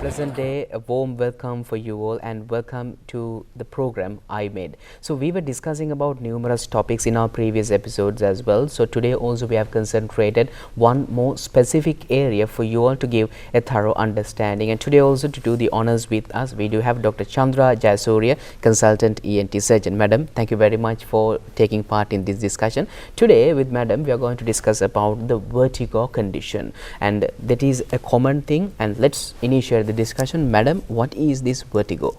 Present day, a warm welcome for you all and welcome to the program I made. So we were discussing about numerous topics in our previous episodes as well. So today also we have concentrated one more specific area for you all to give a thorough understanding. And today also to do the honors with us, we do have Dr. Chandra Jayasuriya, consultant ENT surgeon. Madam, thank you very much for taking part in this discussion. Today with Madam, we are going to discuss about the vertigo condition, and that is a common thing. And let's initiate the discussion. Madam, what is this vertigo?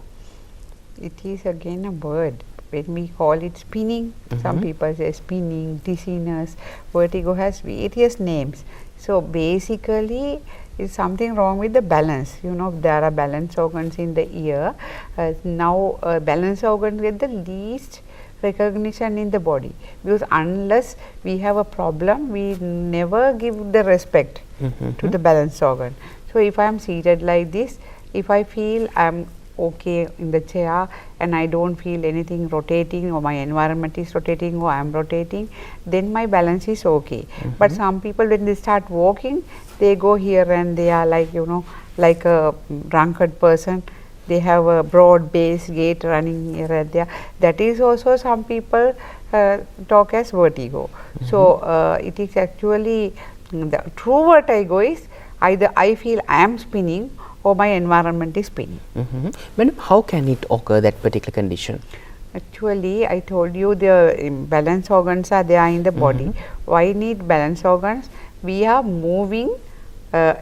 It is again a word. When we call it spinning, some people say spinning, dizziness. Vertigo has various names. So basically, it's something wrong with the balance. You know, there are balance organs in the ear. Now, balance organs get the least recognition in the body, because unless we have a problem, we never give the respect to the balance organ. So if I am seated like this, if I feel I am okay in the chair and I don't feel anything rotating, or my environment is rotating, or I am rotating, then my balance is okay. But some people, when they start walking, they go here and they are like, you know, like a drunkard person. They have a broad base gait running here and there. That is also some people talk as vertigo. So it is actually, the true vertigo is either I feel I am spinning or my environment is spinning. Madam, how can it occur, that particular condition? Actually, I told you the balance organs are there in the body. Why need balance organs? We are moving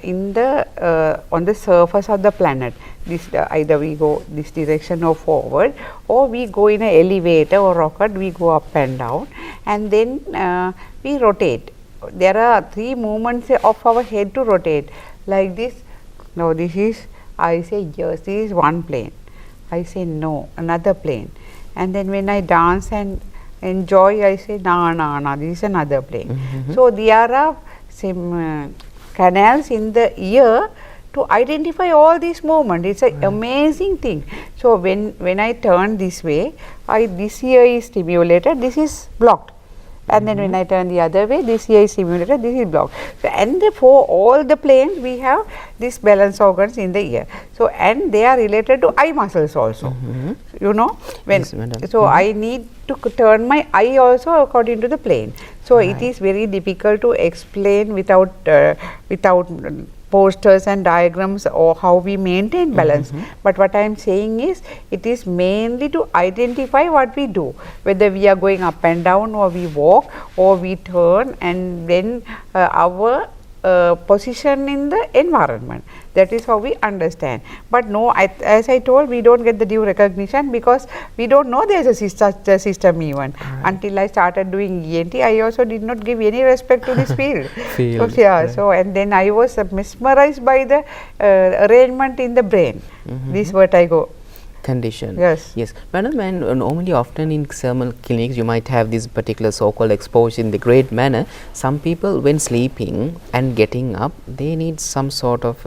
in the on the surface of the planet. This either we go this direction or forward, or we go in an elevator or rocket, we go up and down, and then we rotate. There are 3 movements of our head to rotate, like this. Now this is, I say yes, this is one plane. I say no, another plane. And then when I dance and enjoy, I say no, this is another plane. So there are some canals in the ear to identify all these movements. It's an amazing thing. So when I turn this way, this ear is stimulated, this is blocked. And then when I turn the other way, this ear is stimulated, this is blocked. So, and for all the planes, we have these balance organs in the ear. So, and they are related to eye muscles also. You know, when yes, so I need to turn my eye also according to the plane. So it is very difficult to explain without posters and diagrams or how we maintain balance. But what I am saying is, it is mainly to identify what we do, whether we are going up and down, or we walk, or we turn, and then our position in the environment. That is how we understand. But no, as I told, we don't get the due recognition, because we don't know there is a system even. Until I started doing ENT, I also did not give any respect to this field. So, yeah, so and then I was mesmerized by the arrangement in the brain, this vertigo Condition. Yes. Yes. Madam, and normally often in thermal clinics you might have this particular so-called exposure in the great manner. Some people, when sleeping and getting up, they need some sort of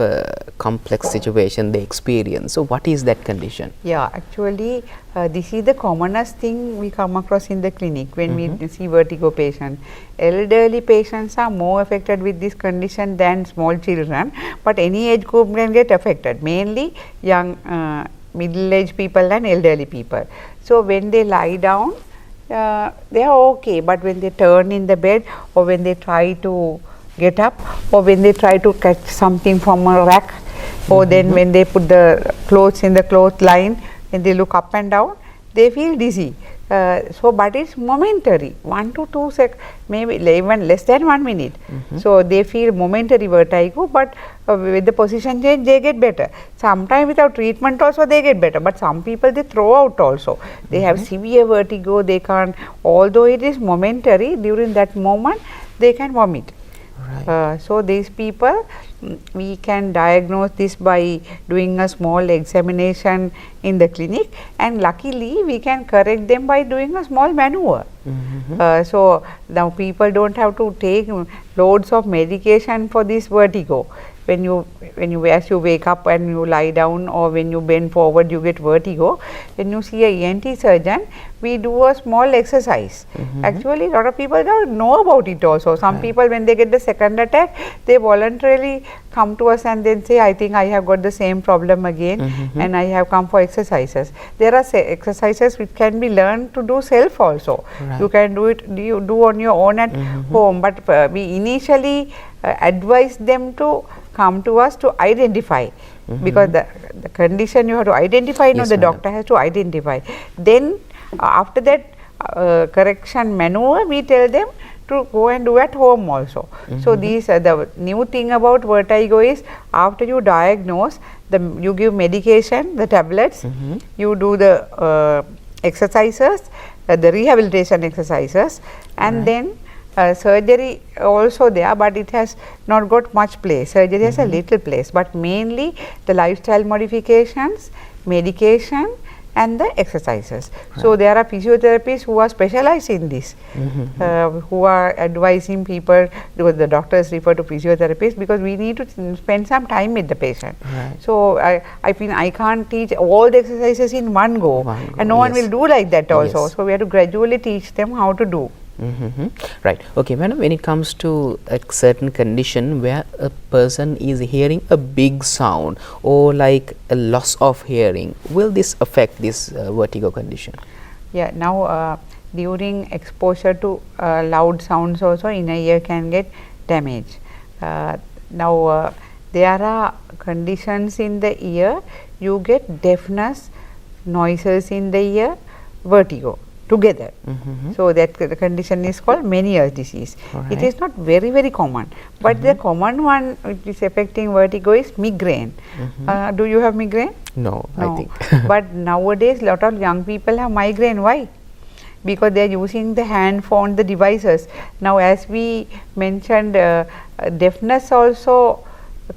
complex situation they experience. So what is that condition? Yeah, actually this is the commonest thing we come across in the clinic when we see vertigo patients. Elderly patients are more affected with this condition than small children, but any age group can get affected, mainly young middle-aged people and elderly people. So when they lie down, they are okay, but when they turn in the bed, or when they try to get up, or when they try to catch something from a rack, or then when they put the clothes in the clothesline and they look up and down, they feel dizzy. So, but it's momentary, 1 to 2 seconds, maybe even less than 1 minute. So, they feel momentary vertigo, but with the position change, they get better. Sometimes without treatment also they get better, but some people they throw out also. They have severe vertigo, they can't, although it is momentary, during that moment they can vomit. Right. So these people, we can diagnose this by doing a small examination in the clinic, and luckily we can correct them by doing a small maneuver. So now people don't have to take loads of medication for this vertigo. when you as you wake up and you lie down, or when you bend forward you get vertigo. When you see a ENT surgeon, we do a small exercise. Actually, a lot of people don't know about it also. Some people, when they get the second attack, they voluntarily come to us and then say, I think I have got the same problem again, and I have come for exercises. There are exercises which can be learned to do self also. You can do it, you do on your own at home, but we initially advise them to come to us to identify, because the condition you have to identify, Yes, the madam. doctor has to identify. Then after that correction maneuver, we tell them to go and do at home also. So these the new thing about vertigo is, after you diagnose, you give medication, the tablets, you do the exercises, the rehabilitation exercises, and then surgery also there, but it has not got much place. Surgery has a little place, but mainly the lifestyle modifications, medication, and the exercises. So there are physiotherapists who are specialized in this, who are advising people, because the doctors refer to physiotherapists, because we need to spend some time with the patient. So I feel I can't teach all the exercises in one go, and no one will do like that also. So we have to gradually teach them how to do. Right. Okay, madam, when it comes to a certain condition where a person is hearing a big sound or like a loss of hearing, will this affect this vertigo condition? Yeah, now during exposure to loud sounds also, inner ear can get damaged. Now there are conditions in the ear, you get deafness, noises in the ear, vertigo together. So that the condition is called Meniere's disease. It is not very, very common, but the common one which is affecting vertigo is migraine. Do you have migraine? No, I think. But nowadays lot of young people have migraine. Why? Because they are using the hand phone, the devices. Now as we mentioned, deafness also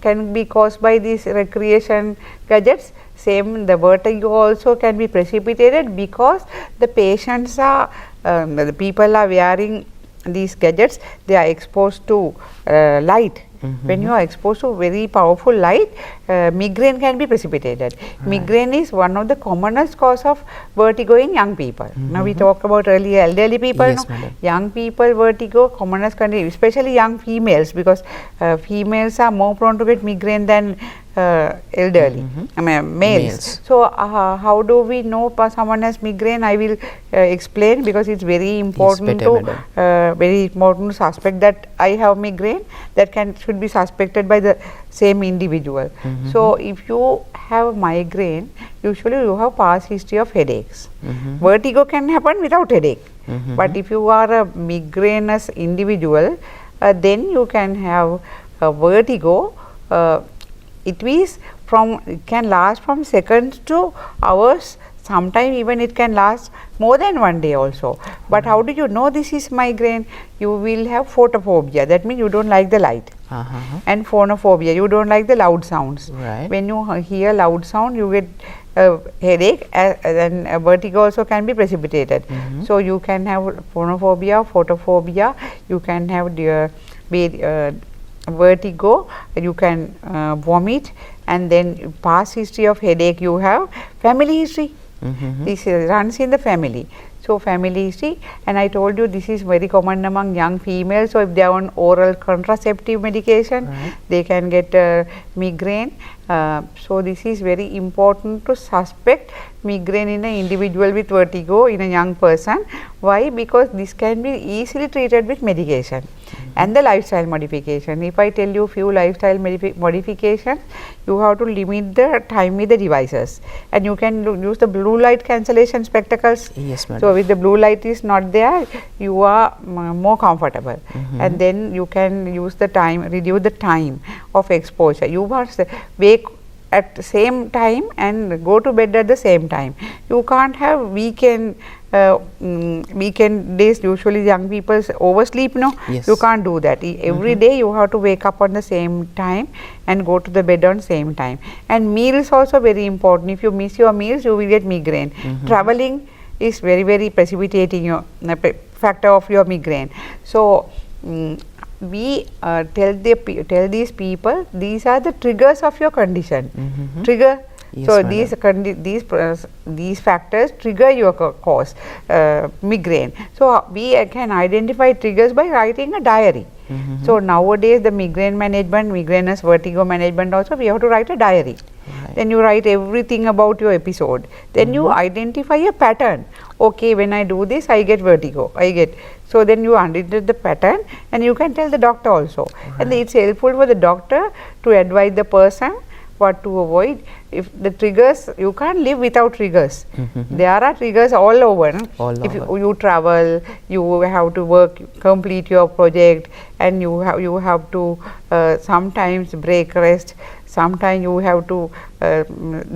can be caused by these recreation gadgets. Same, the vertigo also can be precipitated because the patients are, the people are wearing these gadgets, they are exposed to light. When you are exposed to very powerful light, migraine can be precipitated. Migraine is one of the commonest cause of vertigo in young people. Now we talked about earlier elderly people. Yes, no? madam. Young people, vertigo, commonest condition, especially young females, because females are more prone to get migraine than elderly, I mean males. So how do we know someone has migraine? I will explain, because it's very important to suspect that I have migraine. That should be suspected by the same individual. So if you have migraine, usually you have past history of headaches. Vertigo can happen without headache, but if you are a migrainous individual, then you can have vertigo. It can last from seconds to hours. Sometimes even it can last more than one day also. But how do you know this is migraine? You will have photophobia. That means you don't like the light. And phonophobia, you don't like the loud sounds. When you hear loud sound, you get headache, and vertigo also can be precipitated. So you can have phonophobia, photophobia, you can have vertigo, you can vomit, and then past history of headache, you have family history. This runs in the family. So family history, and I told you this is very common among young females. So if they are on oral contraceptive medication, they can get migraine. So this is very important to suspect migraine in an individual with vertigo in a young person. Why? Because this can be easily treated with medication and the lifestyle modification. If I tell you few lifestyle modifications, you have to limit the time with the devices, and you can use the blue light cancellation spectacles. Yes, madam. So if the blue light is not there, you are more comfortable, and then you can use the time, reduce the time of exposure. You must wake at the same time and go to bed at the same time. You can't have weekend days. Usually young people oversleep, no? Yes. You can't do that. Every day you have to wake up on the same time and go to the bed on same time. And meals also very important. If you miss your meals, you will get migraine. Traveling is very, very precipitating your factor of your migraine. So we tell these people these are the triggers of your condition. Trigger. Yes, So madam. these factors trigger your cause, migraine. So we can identify triggers by writing a diary. So nowadays the migraine management, migrainous vertigo management also, we have to write a diary. Right. Then you write everything about your episode. Then you identify a pattern. Okay, when I do this, I get vertigo. So then you identify the pattern, and you can tell the doctor also. Right. And it's helpful for the doctor to advise the person what to avoid. If the triggers, you can't live without triggers. There are triggers all over. No? All if over. you travel, you have to work, complete your project, and you have to sometimes break rest. Sometimes you have to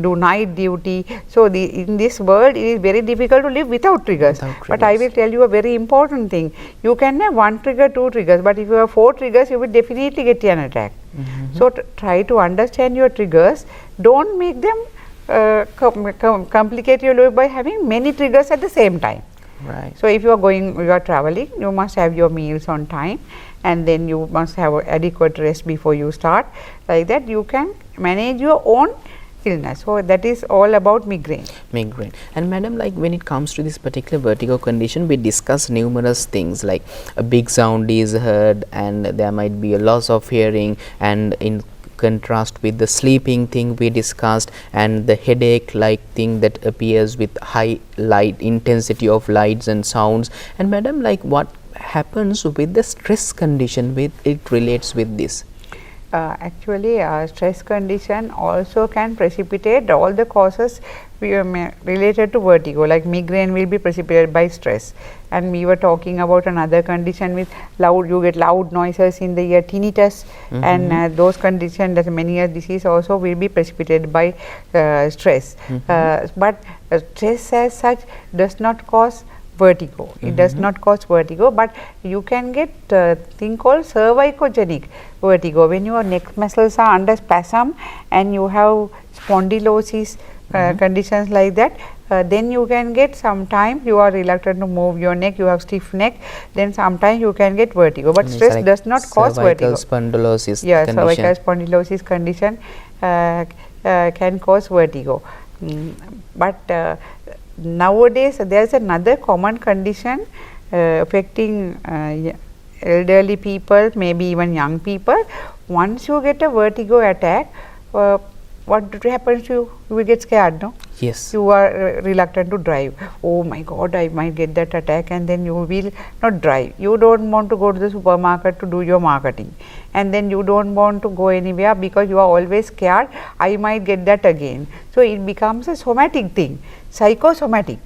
do night duty. So in this world, it is very difficult to live without triggers. But I will tell you a very important thing. You can have 1 trigger, 2 triggers, but if you have 4 triggers, you will definitely get an attack. So try to understand your triggers. Don't make them complicate your life by having many triggers at the same time. Right. So if you are traveling, you must have your meals on time, and then you must have adequate rest before you start. Like that, you can manage your own illness. So that is all about migraine. Migraine. And madam, like when it comes to this particular vertigo condition, we discuss numerous things, like a big sound is heard and there might be a loss of hearing, and in contrast with the sleeping thing we discussed, and the headache like thing that appears with high light intensity of lights and sounds. And madam, like what happens with the stress condition, with it relates with this? Actually, stress condition also can precipitate all the causes related to vertigo, like migraine will be precipitated by stress. And we were talking about another condition with you get loud noises in the ear, tinnitus, and those conditions, that many disease also will be precipitated by stress. But stress as such does not cause vertigo. It does not cause vertigo, but you can get thing called cervicogenic vertigo, when your neck muscles are under spasm and you have spondylosis conditions like that. Then you can get, sometimes you are reluctant to move your neck, you have stiff neck, then sometimes you can get vertigo. But stress like does not cause vertigo. Spondylosis Yes, condition. cervical spondylosis condition can cause vertigo. But nowadays there is another common condition affecting elderly people, maybe even young people. Once you get a vertigo attack, what happens to you? You will get scared, no? Yes. You are reluctant to drive. Oh my God, I might get that attack, and then you will not drive. You don't want to go to the supermarket to do your marketing, and then you don't want to go anywhere because you are always scared, I might get that again. So it becomes a somatic thing, psychosomatic.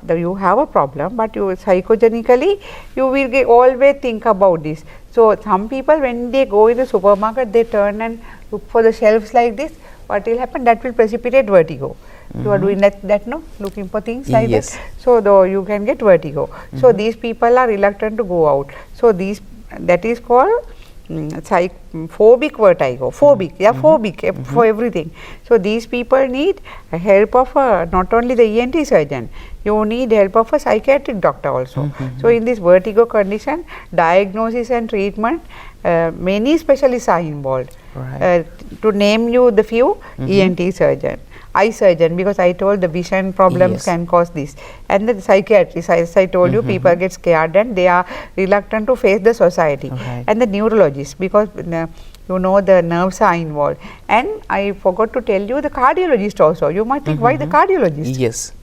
You have a problem, but you psychogenically you will always think about this. So some people, when they go in the supermarket, they turn and look for the shelves like this. What will happen? That will precipitate vertigo. You are doing that, no? Looking for things like that. So though you can get vertigo. So these people are reluctant to go out. So that is called phobic vertigo. Phobic for everything. So these people need help of not only the ENT surgeon, you need help of a psychiatric doctor also. So in this vertigo condition, diagnosis and treatment, many specialists are involved. Right. To name you the few, ENT surgeon, eye surgeon, because I told the vision problems can cause this, and the psychiatrist, as I told you, people get scared and they are reluctant to face the society, and the neurologist, because you know the nerves are involved. And I forgot to tell you the cardiologist also. You might think, why the cardiologist? Yes.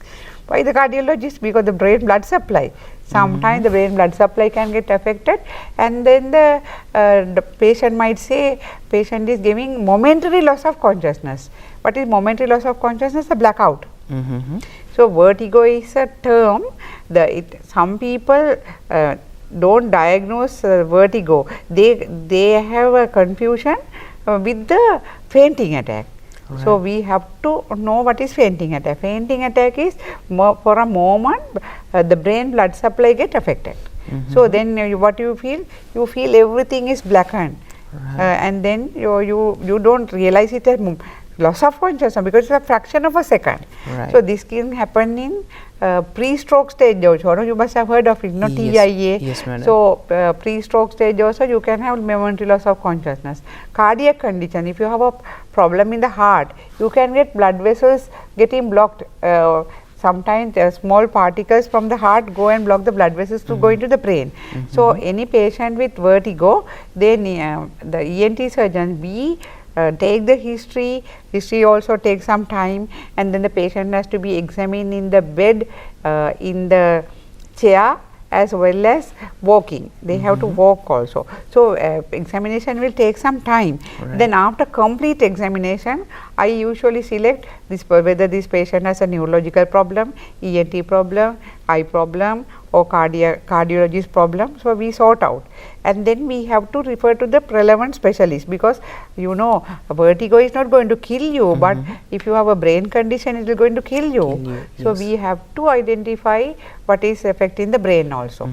Why the cardiologist? Because the brain blood supply. Sometimes the brain blood supply can get affected, and then the patient might say, patient is giving momentary loss of consciousness. What is momentary loss of consciousness? A blackout. So vertigo is a term. Some people don't diagnose vertigo. They have a confusion with the fainting attack. Right. So we have to know what is fainting attack. Fainting attack is for a moment the brain blood supply get affected. So then what you feel? You feel everything is blackened, and then you don't realize it loss of consciousness because it's a fraction of a second. Right. So this can happen in pre-stroke stage also. No? You must have heard of it, no? TIA. Yes, madam. So pre-stroke stage also you can have momentary loss of consciousness. Cardiac condition, if you have a problem in the heart, you can get blood vessels getting blocked. Sometimes small particles from the heart go and block the blood vessels to go into the brain. So any patient with vertigo, then the ENT surgeon, we take the history also takes some time, and then the patient has to be examined in the bed, in the chair, as well as walking. They have to walk also. So examination will take some time. Right. Then after complete examination, I usually select this whether this patient has a neurological problem, ENT problem, eye problem, or cardiologist problem. So we sort out, and then we have to refer to the relevant specialist, because you know vertigo is not going to kill you, but if you have a brain condition, it is going to kill you. So we have to identify what is affecting the brain also.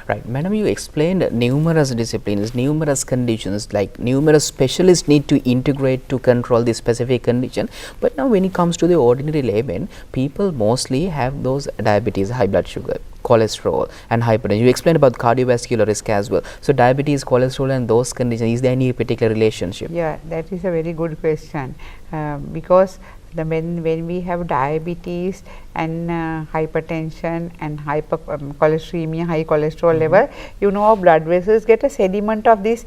Right, madam, you explained numerous disciplines, numerous conditions, like numerous specialists need to integrate to control this specific condition. But now when it comes to the ordinary layman, people mostly have those diabetes, high blood sugar, cholesterol and hypertension. You explained about cardiovascular risk as well. So diabetes, cholesterol and those conditions, is there any particular relationship? Yeah, that is a very good question, because when we have diabetes and hypertension and cholesteremia, high cholesterol level, you know, our blood vessels get a sediment of this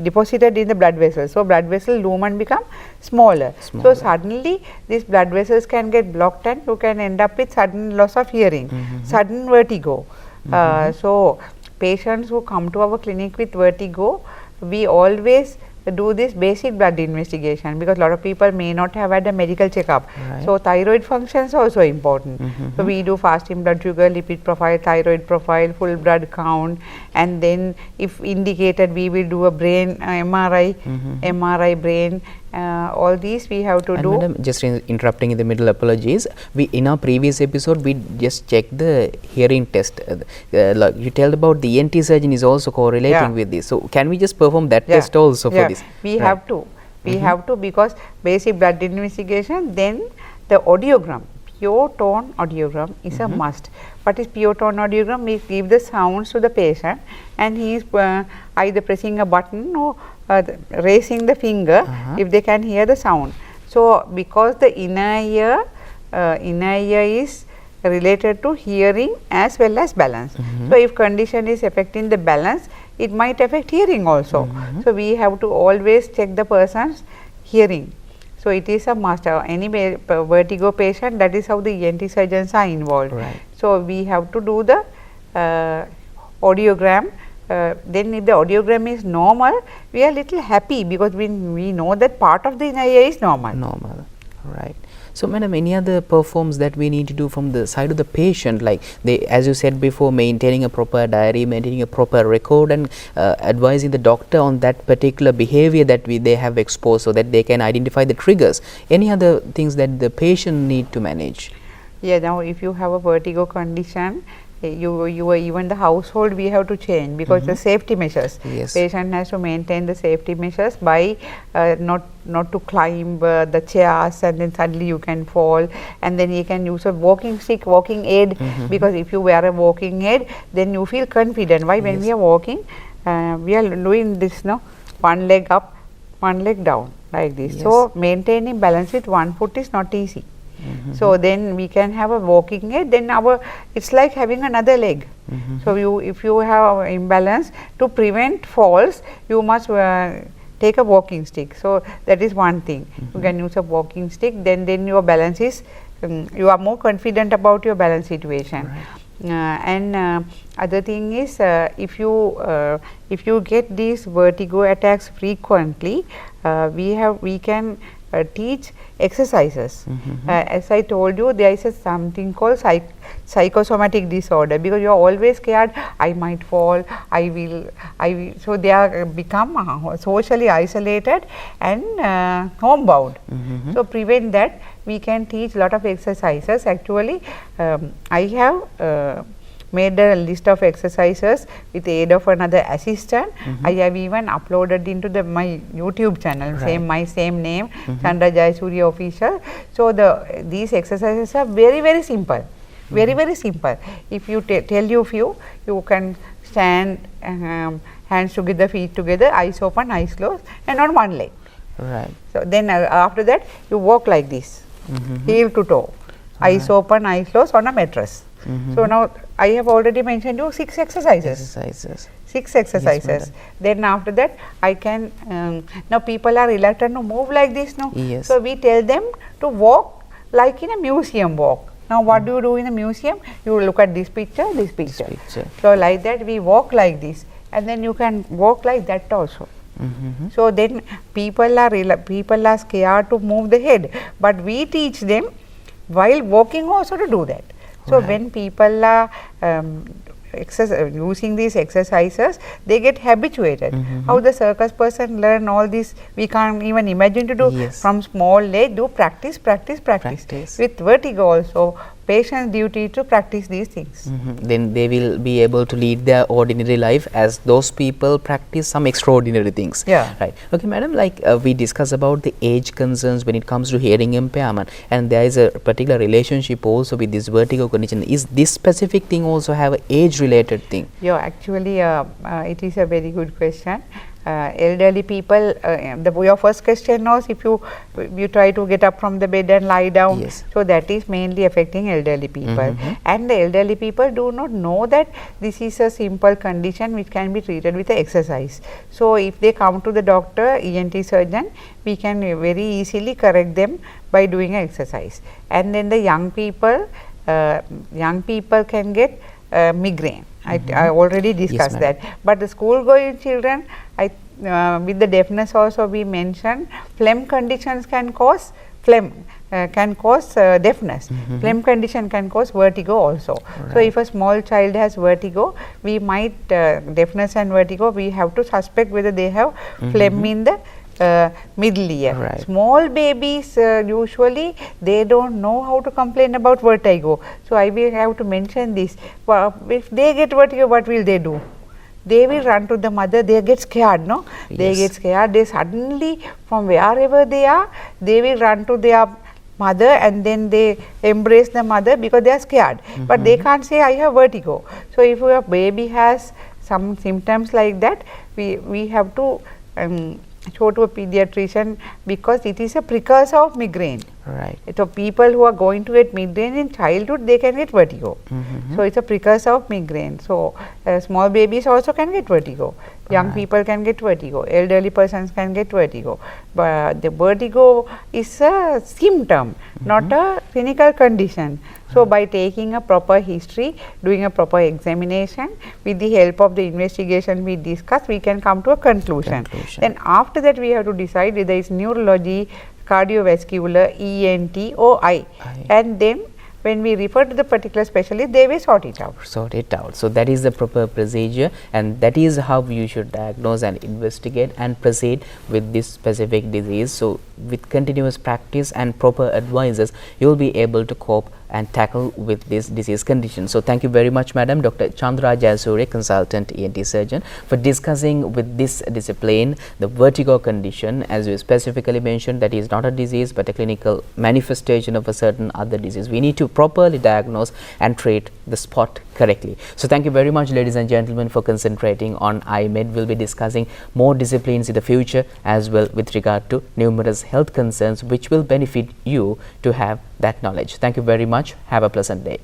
deposited in the blood vessels. So blood vessel lumen become smaller. So suddenly these blood vessels can get blocked, and you can end up with sudden loss of hearing, sudden vertigo. So patients who come to our clinic with vertigo, we always do this basic blood investigation, because a lot of people may not have had a medical checkup. Right. So thyroid function is also important. So we do fasting blood sugar, lipid profile, thyroid profile, full blood count, and then if indicated, we will do a brain MRI brain. All these we have to do. Madam, just interrupting in the middle, apologies. We in our previous episode we just checked the hearing test. Like you told about the ENT surgeon is also correlating with this. So can we just perform that test also for this? We have to. We have to, because basic blood investigation, then the audiogram, pure tone audiogram is a must. What is pure tone audiogram? We give the sounds to the patient, and he is either pressing a button or raising the finger if they can hear the sound. So because the inner ear is related to hearing as well as balance. So if condition is affecting the balance, it might affect hearing also. So we have to always check the person's hearing. So it is a must. Any vertigo patient, that is how the ENT surgeons are involved. Right. So we have to do the audiogram. Then if the audiogram is normal, we are little happy, because we know that part of the inner ear is normal. Normal, right. So madam, any other performs that we need to do from the side of the patient, like they, as you said before, maintaining a proper diary, maintaining a proper record, and advising the doctor on that particular behavior that they have exposed, so that they can identify the triggers. Any other things that the patient need to manage? Yeah, now if you have a vertigo condition, even the household we have to change, because the safety measures. Yes. Patient has to maintain the safety measures by not to climb the chairs, and then suddenly you can fall, and then you can use a walking stick, walking aid, because if you wear a walking aid, then you feel confident. Why? When we are walking, we are doing this, no, one leg up, one leg down, like this. Yes. So maintaining balance with one foot is not easy. So then we can have a walking aid, then it's like having another leg. So if you have imbalance, to prevent falls, you must take a walking stick. So that is one thing. You can use a walking stick, then your balance is, you are more confident about your balance situation. Right. And other thing is, if you get these vertigo attacks frequently, we can teach exercises. As I told you, there is something called psychosomatic disorder, because you are always scared, I might fall, I will. So they are become socially isolated and homebound. So prevent that, we can teach lot of exercises. Actually, I have made a list of exercises with the aid of another assistant. I have even uploaded into my YouTube channel, my same name, Chandra Jayasuriya official. So these exercises are very simple, very simple. If you tell you few, you can stand, hands together, feet together, eyes open, eyes closed, and on one leg. Right. So then after that you walk like this, heel to toe, eyes open, eyes closed on a mattress. So now I have already mentioned you 6 exercises. 6 exercises. Yes, then after that I can, now people are reluctant to move like this now. Yes. So we tell them to walk like in a museum walk. Now what do you do in a museum? You look at this picture, this picture. So like that we walk like this, and then you can walk like that also. So then people are scared to move the head, but we teach them while walking also to do that. So when people are using these exercises, they get habituated. How the circus person learn all this, we can't even imagine to do. From small age, do practice. With vertigo also, patient's duty to practice these things. Then they will be able to lead their ordinary life as those people practice some extraordinary things. Right. Okay, madam, like we discuss about the age concerns when it comes to hearing impairment, and there is a particular relationship also with this vertigo condition. Is this specific thing also have an age related thing? Yeah, actually it is a very good question. Elderly people, your first question was if you try to get up from the bed and lie down. So that is mainly affecting elderly people, and the elderly people do not know that this is a simple condition which can be treated with exercise. So if they come to the doctor, ENT surgeon, we can very easily correct them by doing exercise. And then the young people can get migraine. I already discussed that. But the school going children, with the deafness also we mentioned, phlegm conditions can cause deafness. Phlegm condition can cause vertigo also. So if a small child has vertigo, we might deafness and vertigo, we have to suspect whether they have phlegm in the middle ear. Small babies usually they don't know how to complain about vertigo. So I will have to mention this. If they get vertigo, what will they do? They will run to the mother. They get scared, no? They get scared. They suddenly, from wherever they are, they will run to their mother, and then they embrace the mother because they are scared. But they can't say I have vertigo. So if your baby has some symptoms like that, we have to show to a pediatrician, because it is a precursor of migraine. So people who are going to get migraine in childhood, they can get vertigo. So it's a precursor of migraine. So small babies also can get vertigo. Young people can get vertigo. Elderly persons can get vertigo. But the vertigo is a symptom, not a clinical condition. So by taking a proper history, doing a proper examination, with the help of the investigation we discussed, we can come to a conclusion. Then after that we have to decide whether it's neurology, cardiovascular, ENT or eye. And then when we refer to the particular specialist, they will sort it out. So that is the proper procedure, and that is how you should diagnose and investigate and proceed with this specific disease. So with continuous practice and proper advices, you will be able to cope and tackle with this disease condition. So thank you very much, madam, Dr. Chandra Jayasuriya, consultant ENT surgeon, for discussing with this discipline the vertigo condition. As you specifically mentioned, that is not a disease but a clinical manifestation of a certain other disease. We need to properly diagnose and treat the spot correctly. So thank you very much, ladies and gentlemen, for concentrating on iMed. We'll be discussing more disciplines in the future as well with regard to numerous health concerns which will benefit you to have that knowledge. Thank you very much. Have a pleasant day.